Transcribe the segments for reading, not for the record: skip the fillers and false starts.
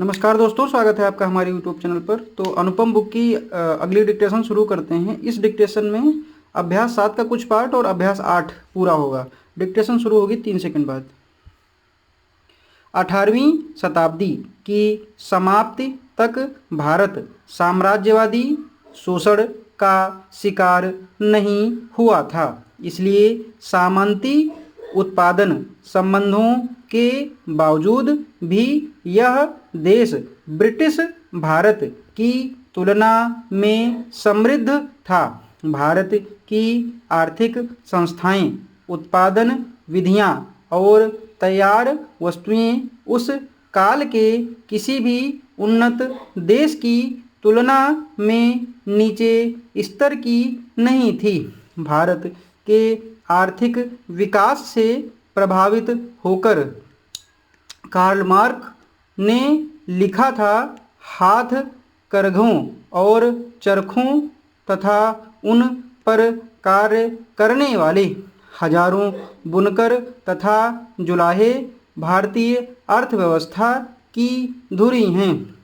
नमस्कार दोस्तों, स्वागत है आपका हमारे यूट्यूब चैनल पर। तो अनुपम बुक की अगली डिक्टेशन शुरू करते हैं। इस डिक्टेशन में अभ्यास 7 का कुछ पार्ट और अभ्यास 8 पूरा होगा। डिक्टेशन शुरू होगी 3 सेकंड बाद। 18वीं शताब्दी की समाप्ति तक भारत साम्राज्यवादी शोषण का शिकार नहीं हुआ था, इसलिए सामंती उत्पादन संबंधों के बावजूद भी यह देश ब्रिटिश भारत की तुलना में समृद्ध था। भारत की आर्थिक संस्थाएं, उत्पादन विधियां और तैयार वस्तुएं उस काल के किसी भी उन्नत देश की तुलना में नीचे स्तर की नहीं थी। भारत के आर्थिक विकास से प्रभावित होकर कार्ल मार्क्स ने लिखा था, हाथ करघों और चरखों तथा उन पर कार्य करने वाले हजारों बुनकर तथा जुलाहे भारतीय अर्थव्यवस्था की धुरी हैं।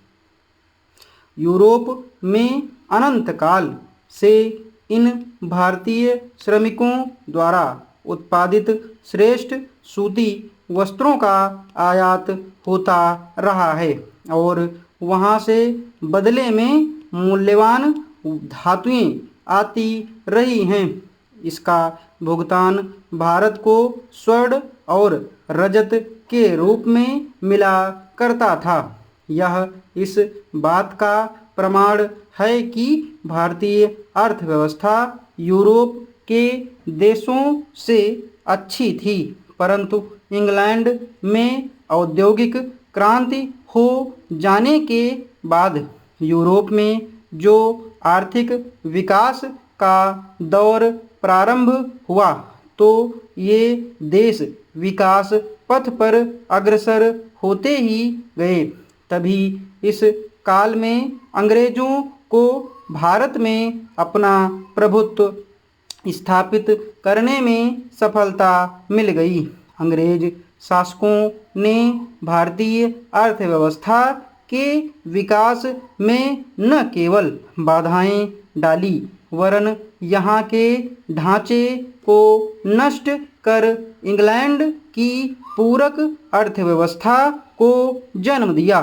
यूरोप में अनंत काल से इन भारतीय श्रमिकों द्वारा उत्पादित श्रेष्ठ सूती वस्त्रों का आयात होता रहा है और वहां से बदले में मूल्यवान धातुएं आती रही हैं। इसका भुगतान भारत को स्वर्ण और रजत के रूप में मिला करता था। यह इस बात का प्रमाण है कि भारतीय अर्थव्यवस्था यूरोप के देशों से अच्छी थी, परंतु इंग्लैंड में औद्योगिक क्रांति हो जाने के बाद यूरोप में जो आर्थिक विकास का दौर प्रारंभ हुआ, तो ये देश विकास पथ पर अग्रसर होते ही गए। तभी इस काल में अंग्रेजों को भारत में अपना प्रभुत्व स्थापित करने में सफलता मिल गई। अंग्रेज शासकों ने भारतीय अर्थव्यवस्था के विकास में न केवल बाधाएं डाली, वरन यहाँ के ढांचे को नष्ट कर इंग्लैंड की पूरक अर्थव्यवस्था को जन्म दिया।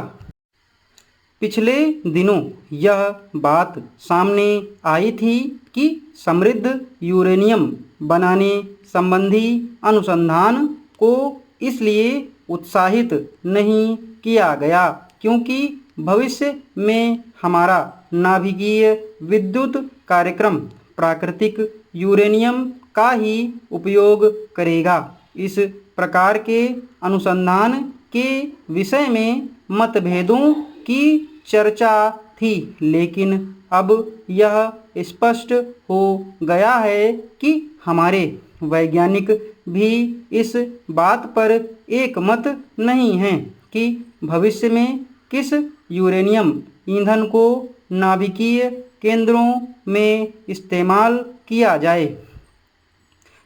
पिछले दिनों यह बात सामने आई थी कि समृद्ध यूरेनियम बनाने संबंधी अनुसंधान को इसलिए उत्साहित नहीं किया गया क्योंकि भविष्य में हमारा नाभिकीय विद्युत कार्यक्रम प्राकृतिक यूरेनियम का ही उपयोग करेगा। इस प्रकार के अनुसंधान के विषय में मतभेदों की चर्चा थी, लेकिन अब यह स्पष्ट हो गया है कि हमारे वैज्ञानिक भी इस बात पर एकमत नहीं हैं कि भविष्य में किस यूरेनियम ईंधन को नाभिकीय केंद्रों में इस्तेमाल किया जाए।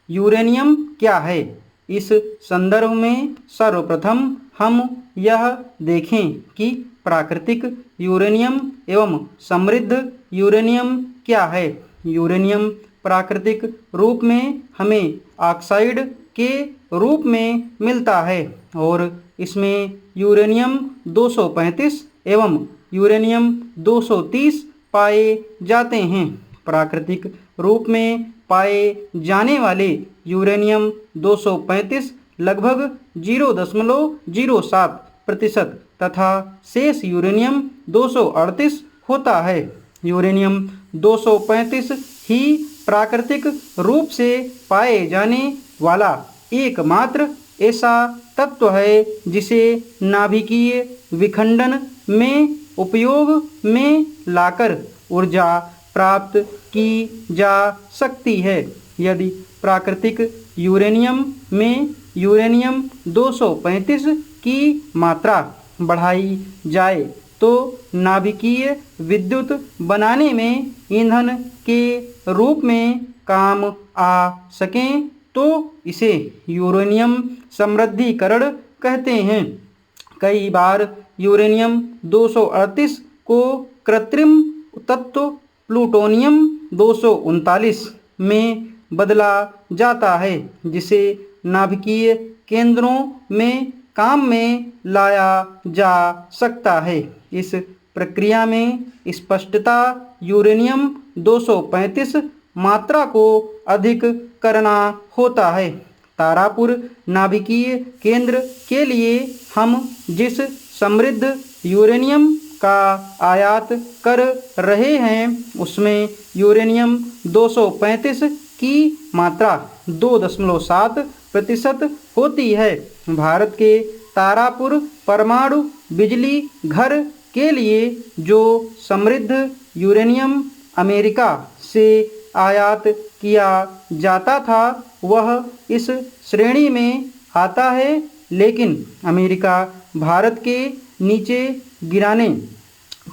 यूरेनियम क्या है? इस संदर्भ में सर्वप्रथम हम यह देखें कि प्राकृतिक यूरेनियम एवं समृद्ध यूरेनियम क्या है। यूरेनियम प्राकृतिक रूप में हमें ऑक्साइड के रूप में मिलता है और इसमें यूरेनियम 235 एवं यूरेनियम 230 पाए जाते हैं। प्राकृतिक रूप में पाए जाने वाले यूरेनियम 235 लगभग 0.07% तथा शेष यूरेनियम 238 होता है। यूरेनियम 235 ही प्राकृतिक रूप से पाए जाने वाला एकमात्र ऐसा तत्व है जिसे नाभिकीय विखंडन में उपयोग में लाकर ऊर्जा प्राप्त की जा सकती है। यदि प्राकृतिक यूरेनियम में यूरेनियम 235 की मात्रा बढ़ाई जाए तो नाभिकीय विद्युत बनाने में ईंधन के रूप में काम आ सकें तो इसे यूरेनियम समृद्धिकरण कहते हैं। कई बार यूरेनियम 238 को कृत्रिम तत्व प्लूटोनियम 239 में बदला जाता है, जिसे नाभिकीय केंद्रों में काम में लाया जा सकता है। इस प्रक्रिया में स्पष्टता यूरेनियम 235 मात्रा को अधिक करना होता है। तारापुर नाभिकीय केंद्र के लिए हम जिस समृद्ध यूरेनियम का आयात कर रहे हैं उसमें यूरेनियम 235 की मात्रा 2.7% होती है। भारत के तारापुर परमाणु बिजली घर के लिए जो समृद्ध यूरेनियम अमेरिका से आयात किया जाता था वह इस श्रेणी में आता है, लेकिन अमेरिका भारत के नीचे गिराने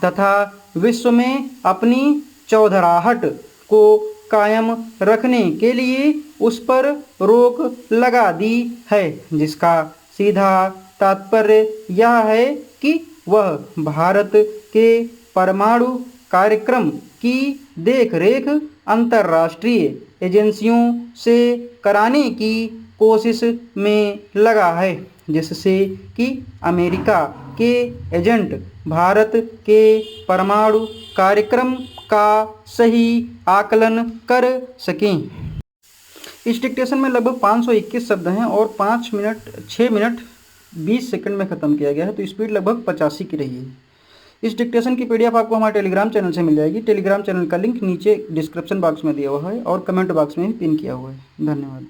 तथा विश्व में अपनी चौधराहट को कायम रखने के लिए उस पर रोक लगा दी है, जिसका सीधा तात्पर्य यह है कि वह भारत के परमाणु कार्यक्रम की देखरेख अंतर्राष्ट्रीय एजेंसियों से कराने की कोशिश में लगा है, जिससे कि अमेरिका के एजेंट भारत के परमाणु कार्यक्रम का सही आकलन कर सकें। इस डिक्टेशन में लगभग 521 शब्द हैं और 6 मिनट 20 सेकंड में ख़त्म किया गया है, तो स्पीड लगभग 85 की रही है। इस डिक्टेशन की पीडीएफ आपको हमारे टेलीग्राम चैनल से मिल जाएगी। टेलीग्राम चैनल का लिंक नीचे डिस्क्रिप्शन बॉक्स में दिया हुआ है और कमेंट बॉक्स में भी पिन किया हुआ है। धन्यवाद।